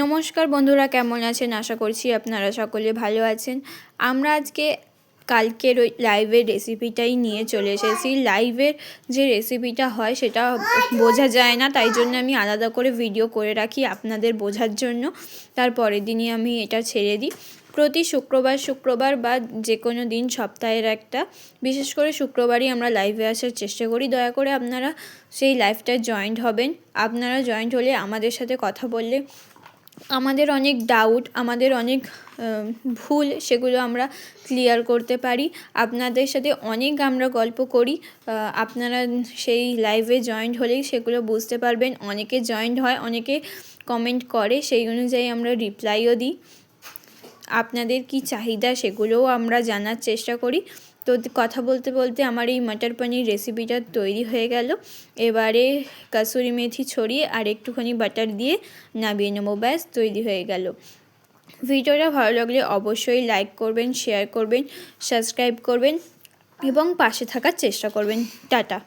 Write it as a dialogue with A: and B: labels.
A: নমস্কার বন্ধুরা, কেমন আছেন? আশা করছি আপনারা সকলে ভালো আছেন। আমরা আজকে কালকের ওই লাইভের রেসিপিটাই নিয়ে চলে এসেছি। লাইভের যে রেসিপিটা হয় সেটা বোঝা যায় না, তাই জন্য আমি আলাদা করে ভিডিও করে রাখি আপনাদের বোঝার জন্য। তারপরের দিনই আমি এটা ছেড়ে দিই। প্রতি শুক্রবার বা যে কোনো দিন সপ্তাহের একটা, বিশেষ করে শুক্রবারই আমরা লাইভে আসার চেষ্টা করি। দয়া করে আপনারা সেই লাইভটায় জয়েন্ট হবেন। আপনারা জয়েন্ট হলে আমাদের সাথে কথা বললে আমাদের অনেক ডাউট, আমাদের অনেক ভুল, সেগুলো আমরা ক্লিয়ার করতে পারি। আপনাদের সাথে অনেক আমরা গল্প করি। আপনারা সেই লাইভে জয়েন্ট হলেই সেগুলো বুঝতে পারবেন। অনেকে জয়েন্ট হয়, অনেকে কমেন্ট করে, সেই অনুযায়ী আমরা রিপ্লাইও দিই। আপনাদের কি চাহিদা সেগুলোও আমরা জানার চেষ্টা করি। তো কথা বলতে বলতে আমার এই মটর পনির রেসিপিটা তৈরি হয়ে গেল। এবারে কাসুরি মেথি ছড়িয়ে আর একটুখানি বাটার দিয়ে নামিয়ে নেবো, ব্যাস তৈরি হয়ে গেল। ভিডিওটা ভালো লাগলে অবশ্যই লাইক করবেন, শেয়ার করবেন, সাবস্ক্রাইব করবেন এবং পাশে থাকার চেষ্টা করবেন। টাটা।